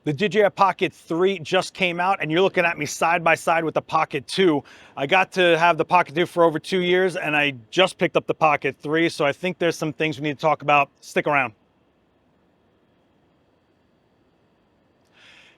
The DJI Pocket 3 just came out, and you're looking at me side by side with the Pocket 2. I got to have the Pocket 2 for over 2 years, and I just picked up the Pocket 3, so I think there's some things we need to talk about. Stick around.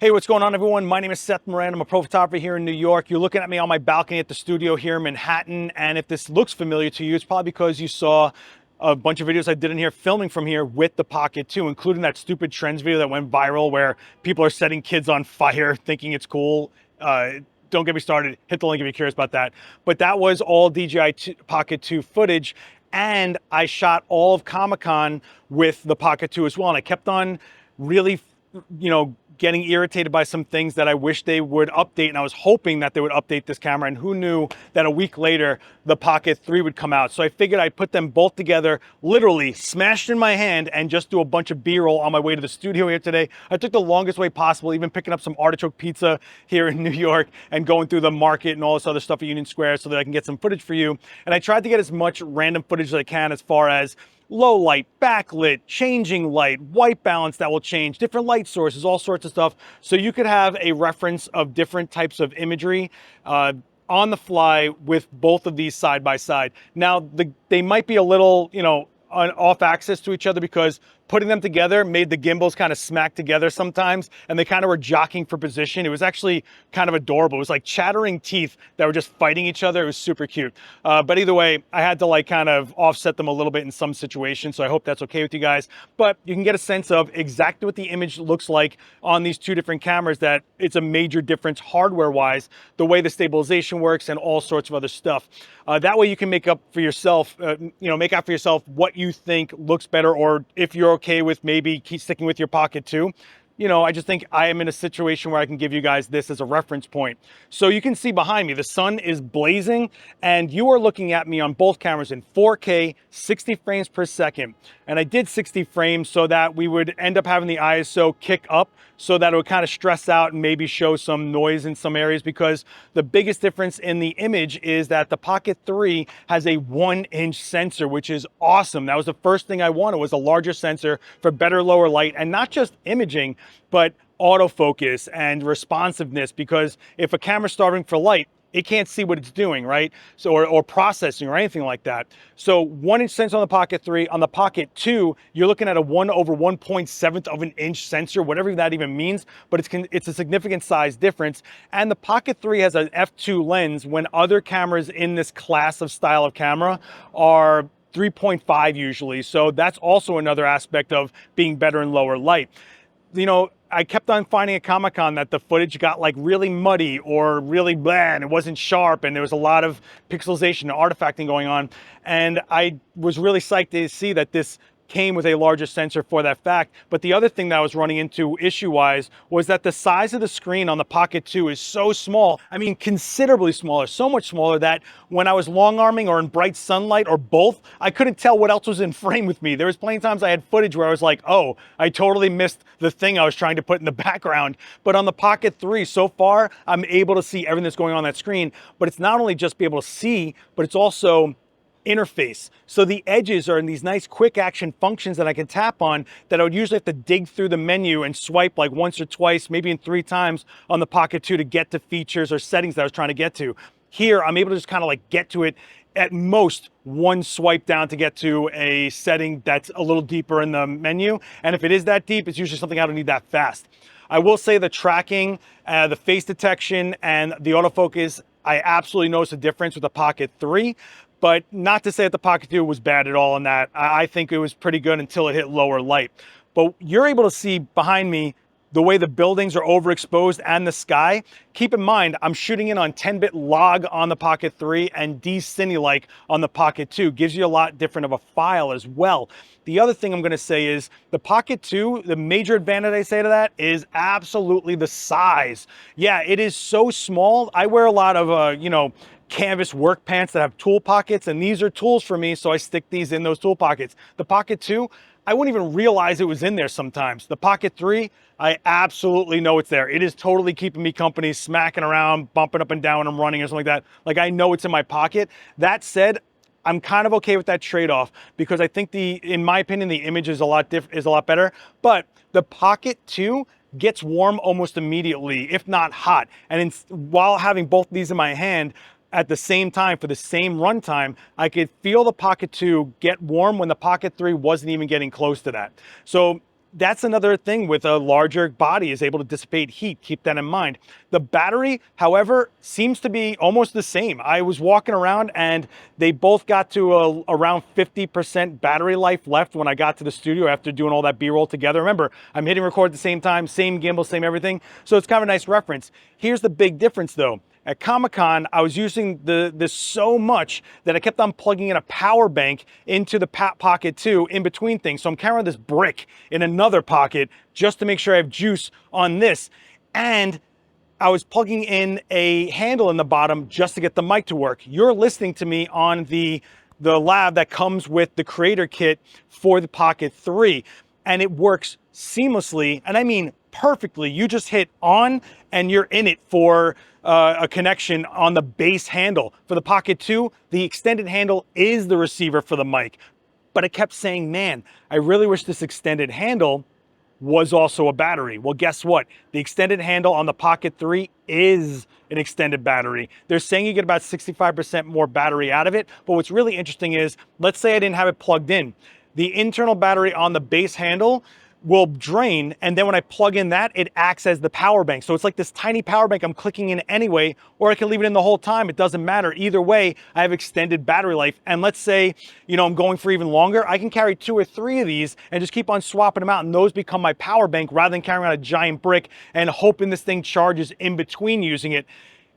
Hey, what's going on, everyone? My name is Seth Miranda. I'm a pro photographer here in New York. You're looking at me on my balcony at the studio here in Manhattan, and if this looks familiar to you, it's probably because you saw a bunch of videos I did in here filming from here with the Pocket 2, including that stupid trends video that went viral where people are setting kids on fire thinking it's cool. Don't get me started. Hit the link if you're curious about that. But that was all DJI Pocket 2 footage, and I shot all of Comic-Con with the Pocket 2 as well, and I kept on really, getting irritated by some things that I wish they would update, and I was hoping that they would update this camera, and who knew that a week later the Pocket 3 would come out. So I figured I'd put them both together, literally smashed in my hand, and just do a bunch of B-roll on my way to the studio here today. I took the longest way possible, even picking up some artichoke pizza here in New York and going through the market and all this other stuff at Union Square so that I can get some footage for you. And I tried to get as much random footage as I can as far as low light, backlit, changing light, white balance that will change, different light sources, all sorts of stuff. So you could have a reference of different types of imagery on the fly with both of these side by side. Now, they might be a little, off axis to each other because putting them together made the gimbals kind of smack together sometimes, and they kind of were jockeying for position. It was actually kind of adorable. It was like chattering teeth that were just fighting each other. It was super cute. But either way, I had to kind of offset them a little bit in some situations, so I hope that's okay with you guys. But you can get a sense of exactly what the image looks like on these two different cameras, that it's a major difference hardware-wise, the way the stabilization works and all sorts of other stuff. That way you can make up for yourself, make out for yourself what you think looks better, or if you're okay with maybe keep sticking with your Pocket 2. I just think I am in a situation where I can give you guys this as a reference point. So you can see behind me, the sun is blazing, and you are looking at me on both cameras in 4K, 60 frames per second. And I did 60 frames so that we would end up having the ISO kick up so that it would kind of stress out and maybe show some noise in some areas, because the biggest difference in the image is that the Pocket 3 has a 1-inch sensor, which is awesome. That was the first thing I wanted, was a larger sensor for better lower light, and not just imaging, but autofocus and responsiveness, because if a camera's starving for light, it can't see what it's doing, right? So, or processing or anything like that. So 1-inch sensor on the Pocket 3. On the Pocket 2, you're looking at a 1/1.7 of an inch sensor, whatever that even means, but it's a significant size difference. And the Pocket 3 has an f2 lens when other cameras in this class of style of camera are 3.5 usually. So that's also another aspect of being better in lower light. I kept on finding at Comic-Con that the footage got really muddy or really bland. It wasn't sharp, and there was a lot of pixelization and artifacting going on. And I was really psyched to see that this came with a larger sensor for that fact. But the other thing that I was running into issue-wise was that the size of the screen on the Pocket 2 is so small. I mean, considerably smaller, so much smaller that when I was long-arming or in bright sunlight or both, I couldn't tell what else was in frame with me. There was plenty of times I had footage where I was like, oh, I totally missed the thing I was trying to put in the background. But on the Pocket 3, so far, I'm able to see everything that's going on that screen. But it's not only just be able to see, but it's also interface. So the edges are in these nice quick action functions that I can tap on that I would usually have to dig through the menu and swipe once or twice, maybe in 3 times on the Pocket 2 to get to features or settings that I was trying to get to. Here, I'm able to just kind of get to it at most 1 swipe down to get to a setting that's a little deeper in the menu. And if it is that deep, it's usually something I don't need that fast. I will say the tracking, the face detection, and the autofocus, I absolutely noticed a difference with the Pocket 3. But not to say that the Pocket 2 was bad at all in that. I think it was pretty good until it hit lower light. But you're able to see behind me the way the buildings are overexposed and the sky. Keep in mind, I'm shooting in on 10-bit log on the Pocket 3 and D-Cine-like on the Pocket 2. Gives you a lot different of a file as well. The other thing I'm gonna say is the Pocket 2, the major advantage I say to that is absolutely the size. Yeah, it is so small. I wear a lot of, canvas work pants that have tool pockets, and these are tools for me, so I stick these in those tool pockets. The Pocket 2, I wouldn't even realize it was in there sometimes. The Pocket 3, I absolutely know it's there. It is totally keeping me company, smacking around, bumping up and down when I'm running or something like that. I know it's in my pocket. That said, I'm kind of okay with that trade-off because I think in my opinion, the image is a lot better. But the Pocket 2 gets warm almost immediately, if not hot. And while having both of these in my hand at the same time for the same runtime, I could feel the Pocket 2 get warm when the Pocket 3 wasn't even getting close to that. So that's another thing with a larger body, is able to dissipate heat. Keep that in mind. The battery, however, seems to be almost the same. I was walking around and they both got to around 50% battery life left when I got to the studio after doing all that B-roll together. Remember, I'm hitting record at the same time, same gimbal, same everything. So it's kind of a nice reference. Here's the big difference though. At Comic-Con, I was using this so much that I kept on plugging in a power bank into the Pocket 2 in between things. So I'm carrying this brick in another pocket just to make sure I have juice on this. And I was plugging in a handle in the bottom just to get the mic to work. You're listening to me on the Lav that comes with the creator kit for the Pocket 3. And it works seamlessly, and I mean perfectly. You just hit on and you're in it for a connection on the base handle. For the Pocket 2, the extended handle is the receiver for the mic. But I kept saying, man, I really wish this extended handle was also a battery. Well, guess what? The extended handle on the Pocket 3 is an extended battery. They're saying you get about 65% more battery out of it. But what's really interesting is, let's say I didn't have it plugged in. The internal battery on the base handle will drain, and then when I plug in that, it acts as the power bank. So it's like this tiny power bank I'm clicking in anyway, or I can leave it in the whole time. It doesn't matter. Either way, I have extended battery life. And let's say, you know, I'm going for even longer, I can carry 2 or 3 of these and just keep on swapping them out, and those become my power bank rather than carrying around a giant brick and hoping this thing charges in between using it.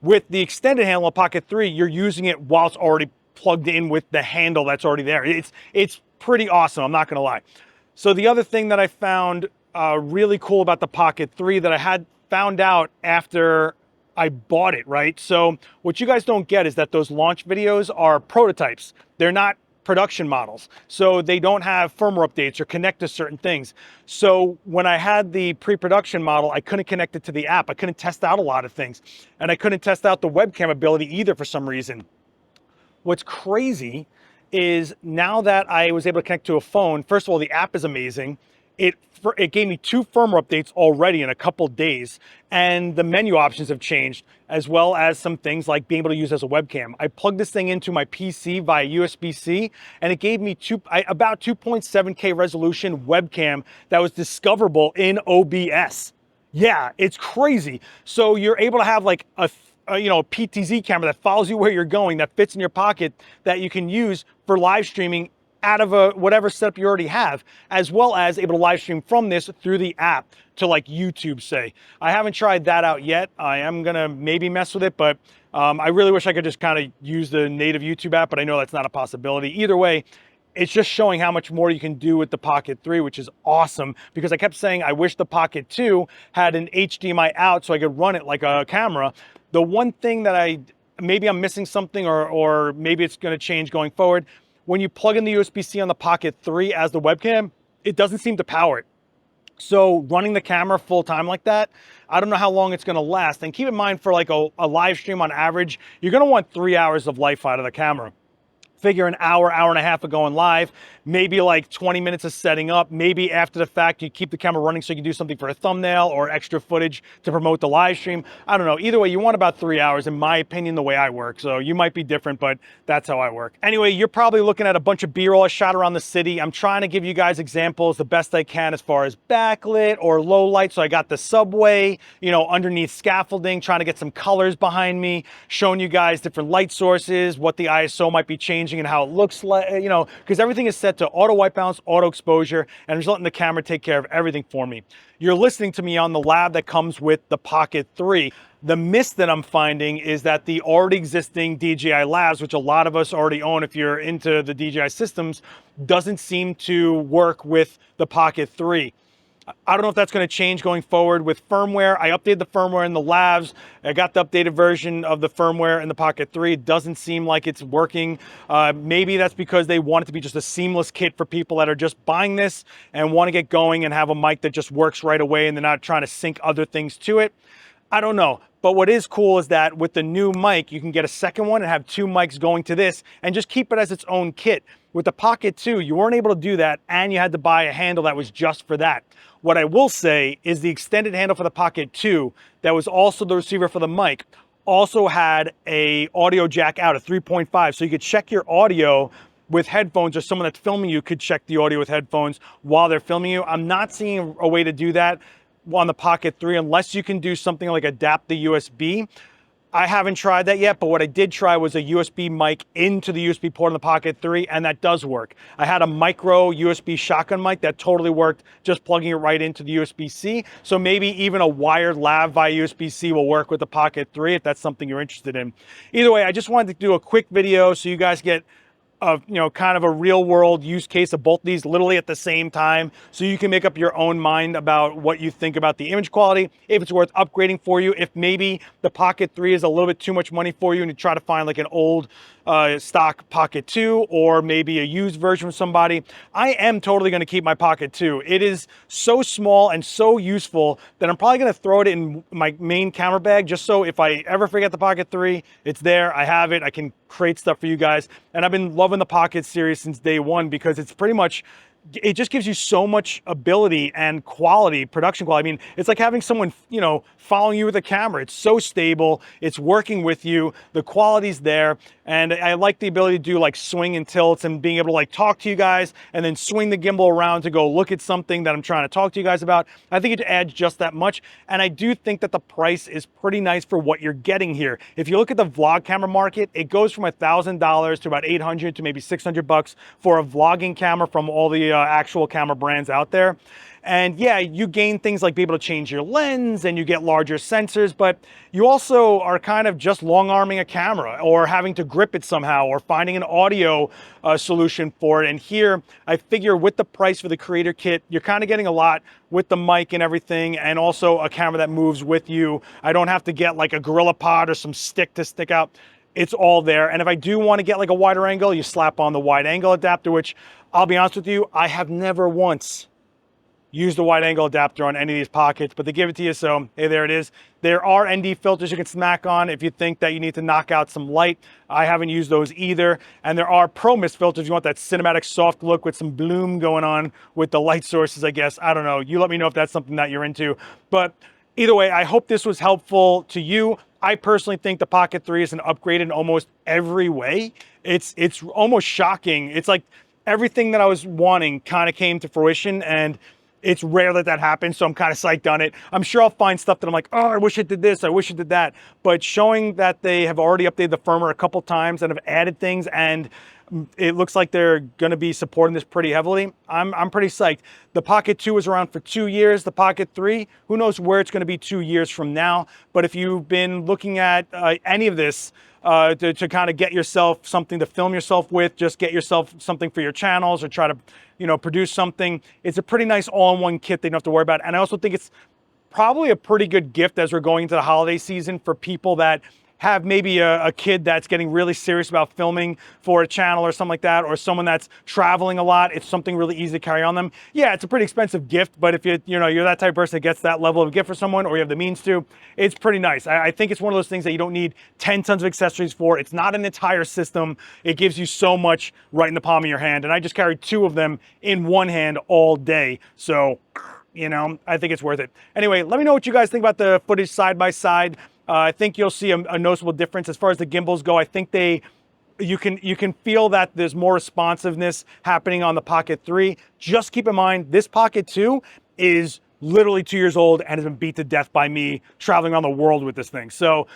With the extended handle of Pocket 3, you're using it while it's already plugged in with the handle that's already there. It's pretty awesome, I'm not gonna lie. So the other thing that I found really cool about the Pocket 3 that I had found out after I bought it, right? So what you guys don't get is that those launch videos are prototypes. They're not production models. So they don't have firmware updates or connect to certain things. So when I had the pre-production model, I couldn't connect it to the app. I couldn't test out a lot of things. And I couldn't test out the webcam ability either for some reason. What's crazy is now that I was able to connect to a phone, first of all, the app is amazing. It gave me 2 firmware updates already in a couple days, and the menu options have changed, as well as some things like being able to use as a webcam. I plugged this thing into my PC via USB-C, and it gave me about 2.7K resolution webcam that was discoverable in OBS. Yeah, it's crazy. So you're able to have like a PTZ camera that follows you where you're going, that fits in your pocket, that you can use for live streaming out of whatever setup you already have, as well as able to live stream from this through the app to like YouTube, say. I haven't tried that out yet. I am gonna maybe mess with it, but I really wish I could just kind of use the native YouTube app, but I know that's not a possibility. Either way, it's just showing how much more you can do with the Pocket 3, which is awesome, because I kept saying I wish the Pocket 2 had an HDMI out so I could run it like a camera. The one thing that maybe I'm missing something, or maybe it's gonna change going forward, when you plug in the USB-C on the Pocket 3 as the webcam, it doesn't seem to power it. So running the camera full time like that, I don't know how long it's gonna last. And keep in mind, for like a live stream on average, you're gonna want 3 hours of life out of the camera. Figure an hour, hour and a half of going live, maybe like 20 minutes of setting up. Maybe after the fact, you keep the camera running so you can do something for a thumbnail or extra footage to promote the live stream. I don't know. Either way, you want about 3 hours, in my opinion, the way I work. So you might be different, but that's how I work. Anyway, you're probably looking at a bunch of B-roll I shot around the city. I'm trying to give you guys examples the best I can as far as backlit or low light. So I got the subway, underneath scaffolding, trying to get some colors behind me, showing you guys different light sources, what the ISO might be changing and how it looks like, because everything is set to auto white balance, auto exposure, and I'm just letting the camera take care of everything for me. You're listening to me on the Lav that comes with the Pocket 3. The miss that I'm finding is that the already existing DJI Lavs, which a lot of us already own if you're into the DJI systems, doesn't seem to work with the Pocket 3. I don't know if that's going to change going forward with firmware. I updated the firmware in the Lavs. I got the updated version of the firmware in the Pocket 3. It doesn't seem like it's working. Maybe that's because they want it to be just a seamless kit for people that are just buying this and want to get going and have a mic that just works right away, and they're not trying to sync other things to it. I don't know. But what is cool is that with the new mic, you can get a second one and have two mics going to this and just keep it as its own kit. With the Pocket 2, you weren't able to do that, and you had to buy a handle that was just for that. What I will say is the extended handle for the Pocket 2, that was also the receiver for the mic, also had a audio jack out, a 3.5, so you could check your audio with headphones, or someone that's filming you could check the audio with headphones while they're filming you. I'm not seeing a way to do that on the Pocket 3 unless you can do something like adapt the USB. I haven't tried that yet, but what I did try was a USB mic into the USB port on the Pocket 3, and that does work. I had a micro USB shotgun mic that totally worked, just plugging it right into the USB-C. So maybe even a wired lav via USB-C will work with the Pocket 3 if that's something you're interested in. Either way, I just wanted to do a quick video so you guys get of, you know, kind of a real world use case of both these literally at the same time, so you can make up your own mind about what you think about the image quality, if it's worth upgrading for you, if maybe the Pocket 3 is a little bit too much money for you and you try to find like an old stock Pocket 2 or maybe a used version from somebody. I am totally going to keep my Pocket 2. It is so small and so useful that I'm probably going to throw it in my main camera bag, just so if I ever forget the Pocket 3, it's there, I have it, I can create stuff for you guys. And I've been loving the Pocket series since day one because it's pretty much, it just gives you so much ability and quality, production quality. I mean, it's like having someone, you know, following you with a camera. It's so stable, it's working with you, the quality's there, and I like the ability to do like swing and tilts and being able to like talk to you guys and then swing the gimbal around to go look at something that I'm trying to talk to you guys about. I think it adds just that much, and I do think that the price is pretty nice for what you're getting here. If you look at the vlog camera market, it goes from $1,000 to about $800 to maybe $600 for a vlogging camera from all the actual camera brands out there. And yeah, you gain things like being able to change your lens and you get larger sensors, but you also are kind of just long arming a camera or having to grip it somehow or finding an audio solution for it. And here, I figure with the price for the creator kit, you're kind of getting a lot with the mic and everything, and also a camera that moves with you. I don't have to get like a Gorilla Pod or some stick to stick out. It's all there. And if I do want to get like a wider angle, you slap on the wide angle adapter, which I'll be honest with you, I have never once used a wide angle adapter on any of these Pockets, but they give it to you, so hey, there it is. There are ND filters you can smack on if you think that you need to knock out some light. I haven't used those either. And there are Pro Mist filters if you want that cinematic soft look with some bloom going on with the light sources, I guess. I don't know. You let me know if that's something that you're into. But either way, I hope this was helpful to you. I personally think the Pocket 3 is an upgrade in almost every way. It's almost shocking. It's like everything that I was wanting kind of came to fruition, and it's rare that that happens, so I'm kind of psyched on it. I'm sure I'll find stuff that I'm like, oh, I wish it did this, I wish it did that. But showing that they have already updated the firmware a couple times and have added things, and it looks like they're going to be supporting this pretty heavily, I'm pretty psyched. The Pocket 2 was around for 2 years. The Pocket 3, who knows where it's going to be 2 years from now. But if you've been looking at any of this to kind of get yourself something to film yourself with, just get yourself something for your channels or try to, you know, produce something, it's a pretty nice all-in-one kit that you don't have to worry about. And I also think it's probably a pretty good gift as we're going into the holiday season for people that have maybe a kid that's getting really serious about filming for a channel or something like that, or someone that's traveling a lot. It's something really easy to carry on them. Yeah, it's a pretty expensive gift, but if you're that type of person that gets that level of gift for someone, or you have the means to, it's pretty nice. I think it's one of those things that you don't need 10 tons of accessories for. It's not an entire system. It gives you so much right in the palm of your hand, and I just carried 2 of them in one hand all day. So, you know, I think it's worth it. Anyway, let me know what you guys think about the footage side by side. I think you'll see a noticeable difference as far as the gimbals go. I think you can feel that there's more responsiveness happening on the Pocket 3. Just keep in mind, this Pocket 2 is literally 2 years old and has been beat to death by me traveling around the world with this thing. So,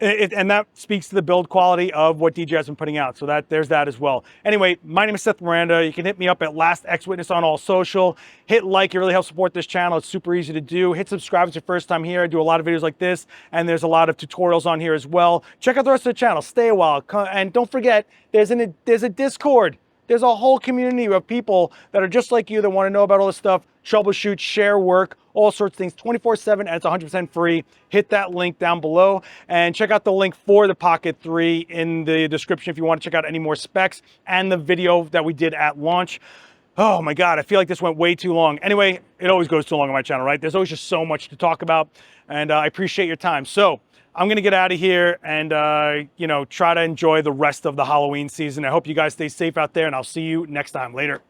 and that speaks to the build quality of what DJI has been putting out. So there's that as well. Anyway, my name is Seth Miranda. You can hit me up at Last X Witness on all social. Hit like, it really helps support this channel. It's super easy to do. Hit subscribe if it's your first time here. I do a lot of videos like this, and there's a lot of tutorials on here as well. Check out the rest of the channel. Stay a while. And don't forget, there's a Discord. There's a whole community of people that are just like you that want to know about all this stuff, troubleshoot, share work, all sorts of things, 24/7, and it's 100% free. Hit that link down below and check out the link for the Pocket 3 in the description if you want to check out any more specs and the video that we did at launch. Oh my God, I feel like this went way too long. Anyway, it always goes too long on my channel, right? There's always just so much to talk about, and I appreciate your time. So I'm gonna get out of here and you know, try to enjoy the rest of the Halloween season. I hope you guys stay safe out there, and I'll see you next time. Later.